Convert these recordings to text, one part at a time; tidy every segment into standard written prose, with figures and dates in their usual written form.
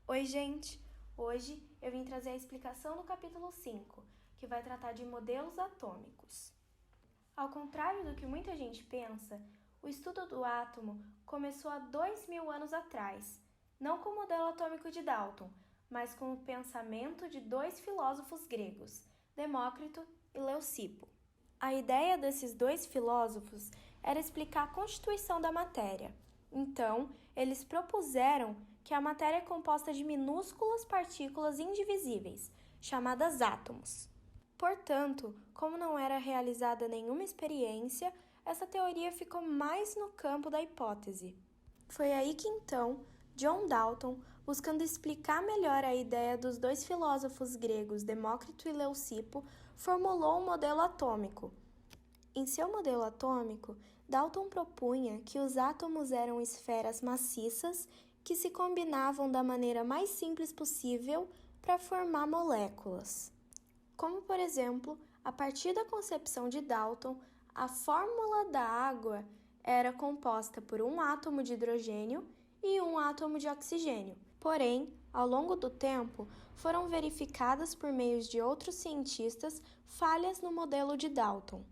Oi, gente! Hoje eu vim trazer a explicação do capítulo 5, que vai tratar de modelos atômicos. Ao contrário do que muita gente pensa, o estudo do átomo começou há 2000 anos atrás, não com o modelo atômico de Dalton, mas com o pensamento de dois filósofos gregos, Demócrito e Leucipo. A ideia desses dois filósofos era explicar a constituição da matéria. Então, eles propuseram que a matéria é composta de minúsculas partículas indivisíveis, chamadas átomos. Portanto, como não era realizada nenhuma experiência, essa teoria ficou mais no campo da hipótese. Foi aí que então John Dalton, buscando explicar melhor a ideia dos dois filósofos gregos Demócrito e Leucipo, formulou um modelo atômico. Em seu modelo atômico, Dalton propunha que os átomos eram esferas maciças que se combinavam da maneira mais simples possível para formar moléculas. Como, por exemplo, a partir da concepção de Dalton, a fórmula da água era composta por um átomo de hidrogênio e um átomo de oxigênio. Porém, ao longo do tempo, foram verificadas por meio de outros cientistas falhas no modelo de Dalton.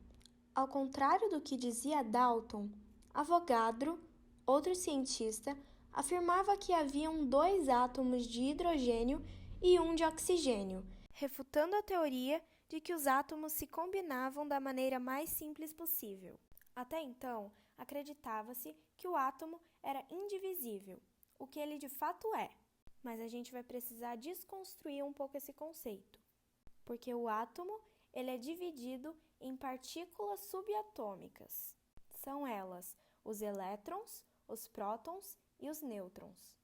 Ao contrário do que dizia Dalton, Avogadro, outro cientista, afirmava que haviam dois átomos de hidrogênio e um de oxigênio, refutando a teoria de que os átomos se combinavam da maneira mais simples possível. Até então, acreditava-se que o átomo era indivisível, o que ele de fato é, mas a gente vai precisar desconstruir um pouco esse conceito, porque o átomo ele é dividido em partículas subatômicas. São elas os elétrons, os prótons e os nêutrons.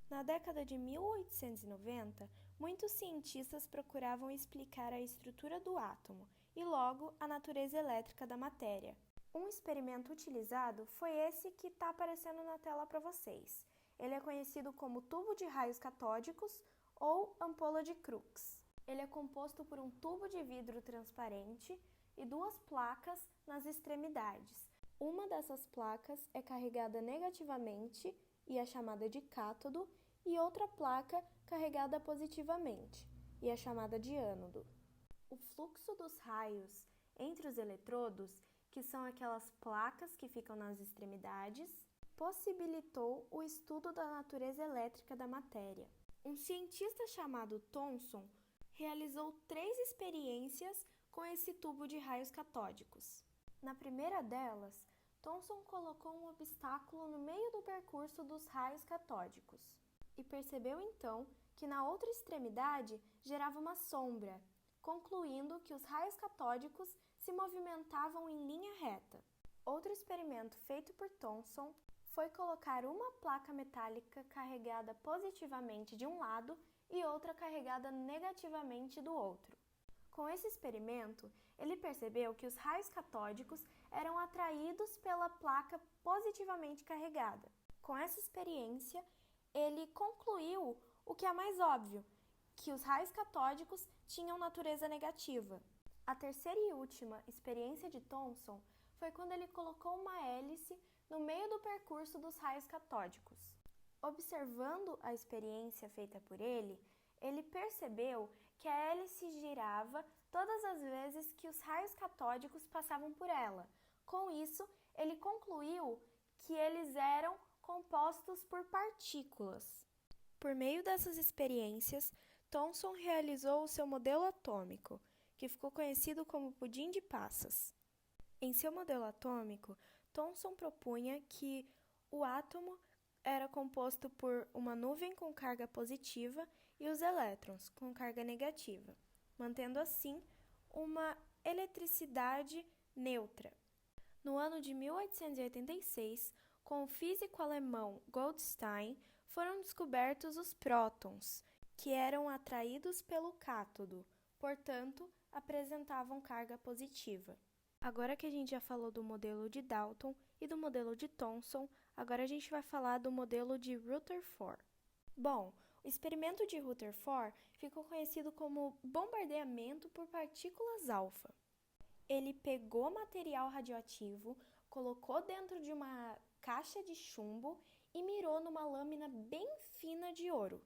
Na década de 1890, muitos cientistas procuravam explicar a estrutura do átomo e, logo, a natureza elétrica da matéria. Um experimento utilizado foi esse que está aparecendo na tela para vocês. Ele é conhecido como tubo de raios catódicos ou ampola de Crookes. Ele é composto por um tubo de vidro transparente e duas placas nas extremidades. Uma dessas placas é carregada negativamente e é chamada de cátodo, e outra placa carregada positivamente e é chamada de ânodo. O fluxo dos raios entre os eletrodos, que são aquelas placas que ficam nas extremidades, possibilitou o estudo da natureza elétrica da matéria. Um cientista chamado Thomson realizou 3 experiências com esse tubo de raios catódicos. Na primeira delas, Thomson colocou um obstáculo no meio do percurso dos raios catódicos e percebeu então que na outra extremidade gerava uma sombra, concluindo que os raios catódicos se movimentavam em linha reta. Outro experimento feito por Thomson foi colocar uma placa metálica carregada positivamente de um lado e outra carregada negativamente do outro. Com esse experimento, ele percebeu que os raios catódicos eram atraídos pela placa positivamente carregada. Com essa experiência, ele concluiu o que é mais óbvio, que os raios catódicos tinham natureza negativa. A terceira e última experiência de Thomson foi quando ele colocou uma hélice no meio do percurso dos raios catódicos. Observando a experiência feita por ele percebeu que a hélice girava todas as vezes que os raios catódicos passavam por ela. Com isso, ele concluiu que eles eram compostos por partículas. Por meio dessas experiências, Thomson realizou o seu modelo atômico, que ficou conhecido como pudim de passas. Em seu modelo atômico, Thomson propunha que o átomo era composto por uma nuvem com carga positiva e os elétrons com carga negativa, mantendo assim uma eletricidade neutra. No ano de 1886, com o físico alemão Goldstein, foram descobertos os prótons, que eram atraídos pelo cátodo, portanto, apresentavam carga positiva. Agora que a gente já falou do modelo de Dalton e do modelo de Thomson, agora a gente vai falar do modelo de Rutherford. Bom, o experimento de Rutherford ficou conhecido como bombardeamento por partículas alfa. Ele pegou material radioativo, colocou dentro de uma caixa de chumbo e mirou numa lâmina bem fina de ouro.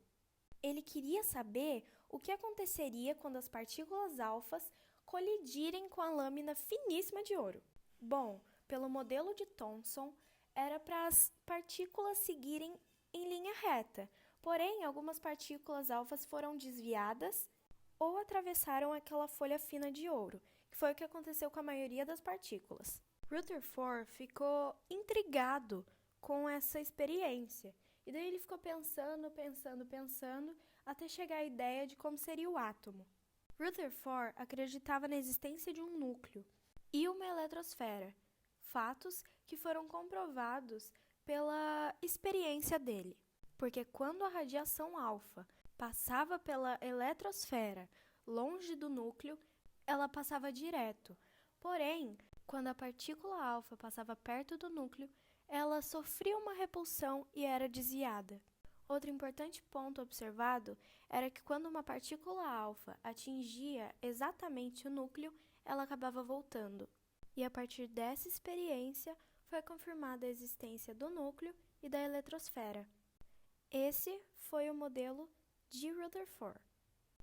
Ele queria saber o que aconteceria quando as partículas alfas colidirem com a lâmina finíssima de ouro. Bom, pelo modelo de Thomson, era para as partículas seguirem em linha reta, porém, algumas partículas alfas foram desviadas ou atravessaram aquela folha fina de ouro, que foi o que aconteceu com a maioria das partículas. Rutherford ficou intrigado com essa experiência, e daí ele ficou pensando, até chegar à ideia de como seria o átomo. Rutherford acreditava na existência de um núcleo e uma eletrosfera, fatos que foram comprovados pela experiência dele. Porque quando a radiação alfa passava pela eletrosfera longe do núcleo, ela passava direto. Porém, quando a partícula alfa passava perto do núcleo, ela sofria uma repulsão e era desviada. Outro importante ponto observado era que quando uma partícula alfa atingia exatamente o núcleo, ela acabava voltando. E a partir dessa experiência, foi confirmada a existência do núcleo e da eletrosfera. Esse foi o modelo de Rutherford.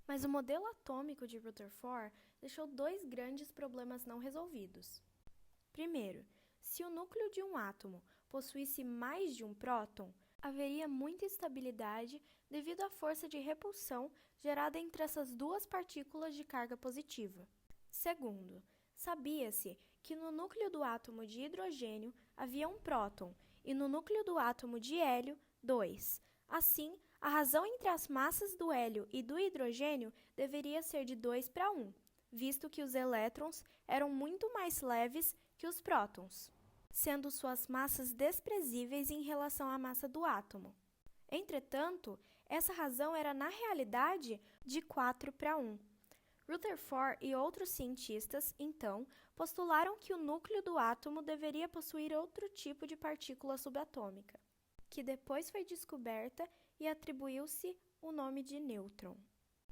Mas o modelo atômico de Rutherford deixou dois grandes problemas não resolvidos. Primeiro, se o núcleo de um átomo possuísse mais de um próton, haveria muita instabilidade devido à força de repulsão gerada entre essas duas partículas de carga positiva. Segundo, sabia-se que no núcleo do átomo de hidrogênio havia um próton e no núcleo do átomo de hélio, 2. Assim, a razão entre as massas do hélio e do hidrogênio deveria ser de 2:1, visto que os elétrons eram muito mais leves que os prótons, sendo suas massas desprezíveis em relação à massa do átomo. Entretanto, essa razão era na realidade de 4:1. Rutherford e outros cientistas, então, postularam que o núcleo do átomo deveria possuir outro tipo de partícula subatômica, que depois foi descoberta e atribuiu-se o nome de nêutron.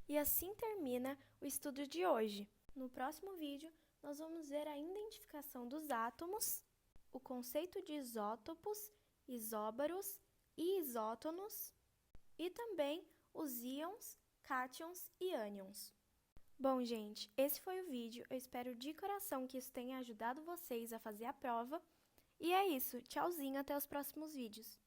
E assim termina o estudo de hoje. No próximo vídeo, nós vamos ver a identificação dos átomos, o conceito de isótopos, isóbaros e isótonos, e também os íons, cátions e ânions. Bom, gente, esse foi o vídeo. Eu espero de coração que isso tenha ajudado vocês a fazer a prova. E é isso. Tchauzinho, até os próximos vídeos.